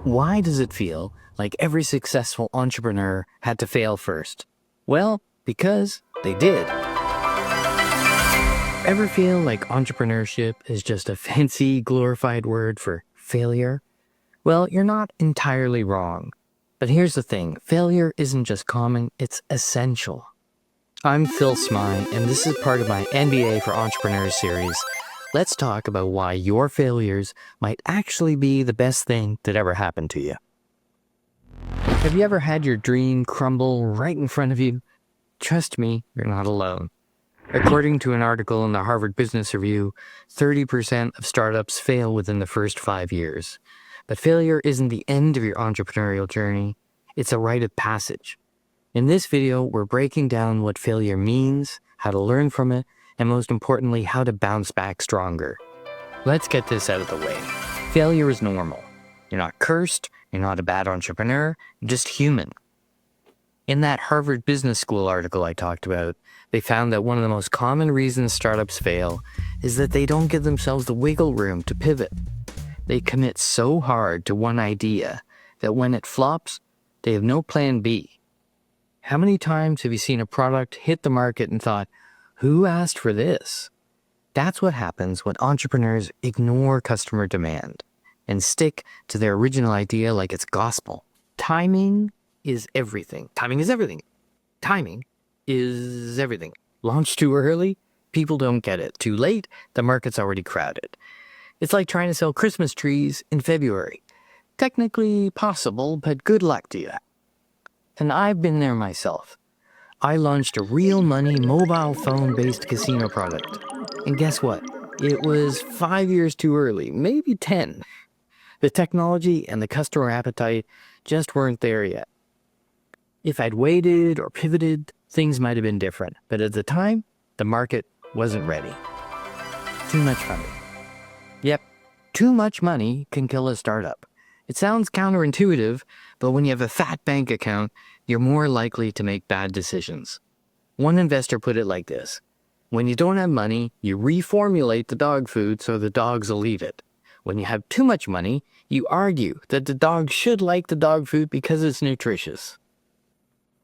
Why does it feel like every successful entrepreneur had to fail first? Well, because they did. Ever feel like entrepreneurship is just a fancy, glorified word for failure? Well, you're not entirely wrong. But here's the thing, failure isn't just common, it's essential. I'm Phil Smyne, and this is part of my MBA for Entrepreneurs series. Let's talk about why your failures might actually be the best thing that ever happened to you. Have you ever had your dream crumble right in front of you? Trust me, you're not alone. According to an article in the Harvard Business Review, 30% of startups fail within the first 5 years. But failure isn't the end of your entrepreneurial journey, it's a rite of passage. In this video, we're breaking down what failure means, how to learn from it, and most importantly, how to bounce back stronger. Let's get this out of the way. Failure is normal. You're not cursed, you're not a bad entrepreneur, you're just human. In that Harvard Business School article I talked about, they found that one of the most common reasons startups fail is that they don't give themselves the wiggle room to pivot. They commit so hard to one idea that when it flops, they have no plan B. How many times have you seen a product hit the market and thought, who asked for this? That's what happens when entrepreneurs ignore customer demand and stick to their original idea like it's gospel. Timing is everything. Timing is everything. Timing is everything. Launch too early, people don't get it. Too late, the market's already crowded. It's like trying to sell Christmas trees in February. Technically possible, but good luck to you. And I've been there myself. I launched a real money mobile phone-based casino product. And guess what? It was 5 years too early, maybe 10. The technology and the customer appetite just weren't there yet. If I'd waited or pivoted, things might have been different. But at the time, the market wasn't ready. Too much money. Yep, too much money can kill a startup. It sounds counterintuitive, but when you have a fat bank account, you're more likely to make bad decisions. One investor put it like this: when you don't have money, you reformulate the dog food so the dogs will eat it. When you have too much money, you argue that the dog should like the dog food because it's nutritious.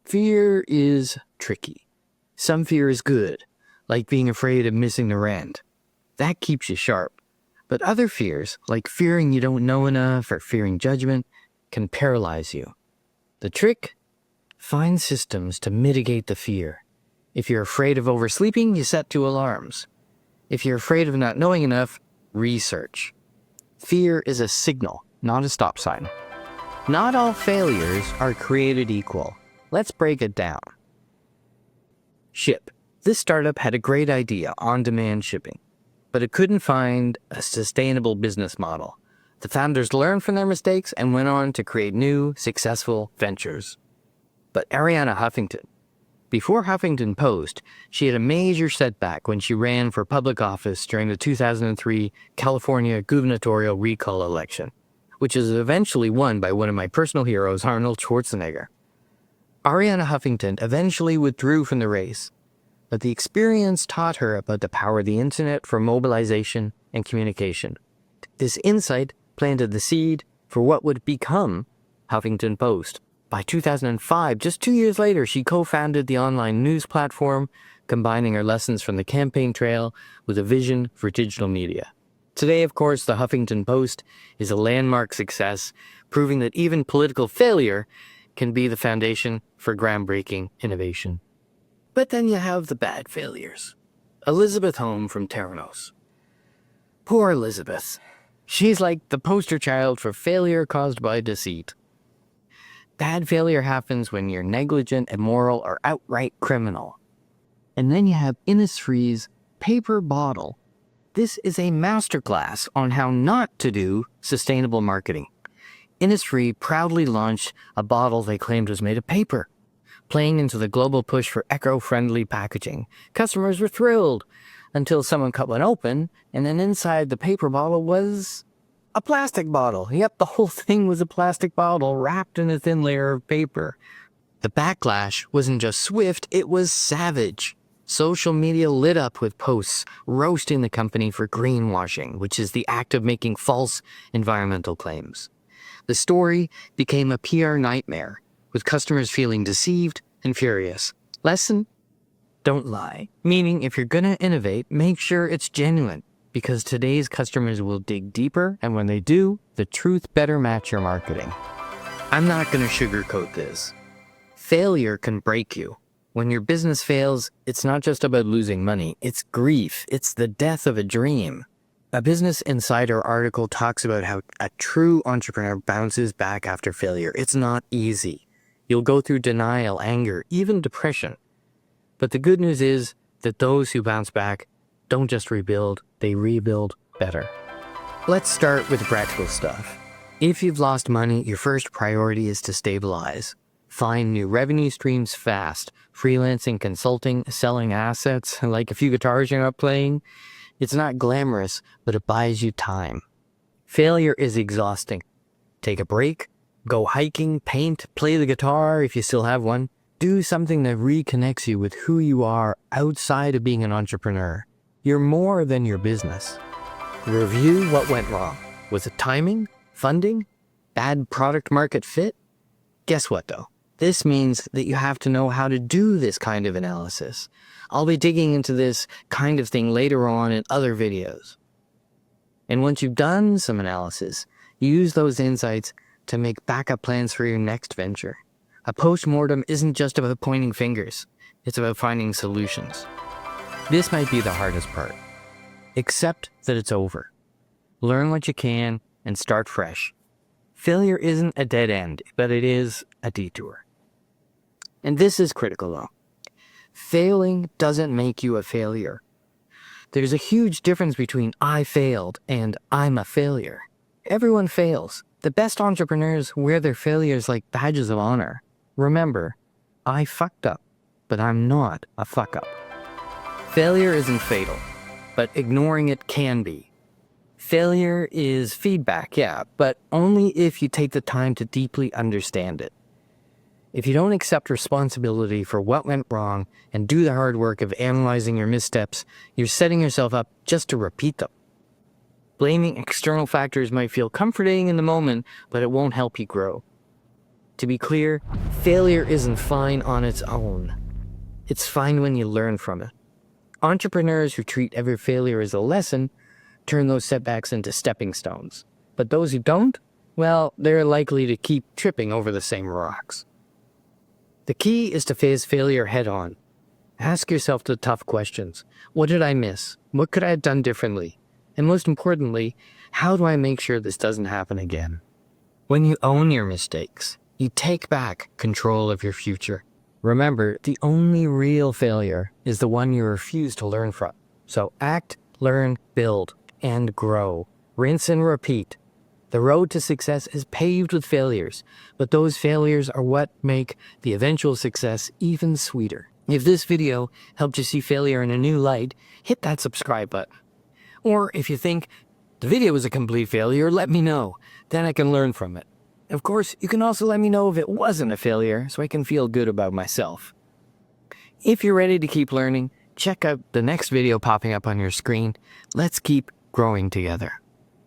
Fear is tricky. Some fear is good, like being afraid of missing the rent. That keeps you sharp. But other fears, like fearing you don't know enough or fearing judgment, can paralyze you. The trick? Find systems to mitigate the fear. If you're afraid of oversleeping, you set 2 alarms. If you're afraid of not knowing enough, research. Fear is a signal, not a stop sign. Not all failures are created equal. Let's break it down. Ship. This startup had a great idea, on-demand shipping, but it couldn't find a sustainable business model. The founders learned from their mistakes and went on to create new, successful ventures. But Arianna Huffington, before Huffington Post, she had a major setback when she ran for public office during the 2003 California gubernatorial recall election, which was eventually won by one of my personal heroes, Arnold Schwarzenegger. Arianna Huffington eventually withdrew from the race, but the experience taught her about the power of the internet for mobilization and communication. This insight planted the seed for what would become Huffington Post. By 2005, just 2 years later, she co-founded the online news platform, combining her lessons from the campaign trail with a vision for digital media. Today, of course, the Huffington Post is a landmark success, proving that even political failure can be the foundation for groundbreaking innovation. But then you have the bad failures. Elizabeth Home from Theranos. Poor Elizabeth. She's like the poster child for failure caused by deceit. Bad failure happens when you're negligent, immoral, or outright criminal. And then you have Innisfree's paper bottle. This is a masterclass on how not to do sustainable marketing. Innisfree proudly launched a bottle they claimed was made of paper, playing into the global push for eco-friendly packaging. Customers were thrilled until someone cut one open, and then inside the paper bottle was a plastic bottle. Yep, the whole thing was a plastic bottle wrapped in a thin layer of paper. The backlash wasn't just swift, it was savage. Social media lit up with posts roasting the company for greenwashing, which is the act of making false environmental claims. The story became a PR nightmare, with customers feeling deceived and furious. Lesson? Don't lie. Meaning, if you're gonna innovate, make sure it's genuine, because today's customers will dig deeper, and when they do, the truth better match your marketing. I'm not gonna sugarcoat this. Failure can break you. When your business fails, it's not just about losing money, it's grief, it's the death of a dream. A Business Insider article talks about how a true entrepreneur bounces back after failure. It's not easy. You'll go through denial, anger, even depression. But the good news is that those who bounce back don't just rebuild, they rebuild better. Let's start with practical stuff. If you've lost money, your first priority is to stabilize. Find new revenue streams fast. Freelancing, consulting, selling assets, like a few guitars you're not playing. It's not glamorous, but it buys you time. Failure is exhausting. Take a break, go hiking, paint, play the guitar if you still have one. Do something that reconnects you with who you are outside of being an entrepreneur. You're more than your business. Review what went wrong. Was it timing? Funding? Bad product market fit? Guess what though? This means that you have to know how to do this kind of analysis. I'll be digging into this kind of thing later on in other videos. And once you've done some analysis, use those insights to make backup plans for your next venture. A post-mortem isn't just about pointing fingers. It's about finding solutions. This might be the hardest part. Accept that it's over. Learn what you can and start fresh. Failure isn't a dead end, but it is a detour. And this is critical though. Failing doesn't make you a failure. There's a huge difference between I failed and I'm a failure. Everyone fails. The best entrepreneurs wear their failures like badges of honor. Remember, I fucked up, but I'm not a fuck up. Failure isn't fatal, but ignoring it can be. Failure is feedback, yeah, but only if you take the time to deeply understand it. If you don't accept responsibility for what went wrong and do the hard work of analyzing your missteps, you're setting yourself up just to repeat them. Blaming external factors might feel comforting in the moment, but it won't help you grow. To be clear, failure isn't fine on its own. It's fine when you learn from it. Entrepreneurs who treat every failure as a lesson turn those setbacks into stepping stones. But those who don't, well, they're likely to keep tripping over the same rocks. The key is to face failure head on. Ask yourself the tough questions. What did I miss? What could I have done differently? And most importantly, how do I make sure this doesn't happen again? When you own your mistakes, you take back control of your future. Remember, the only real failure is the one you refuse to learn from. So act, learn, build, and grow. Rinse and repeat. The road to success is paved with failures, but those failures are what make the eventual success even sweeter. If this video helped you see failure in a new light, hit that subscribe button. Or if you think the video was a complete failure, let me know. Then I can learn from it. Of course, you can also let me know if it wasn't a failure so I can feel good about myself. If you're ready to keep learning, check out the next video popping up on your screen. Let's keep growing together.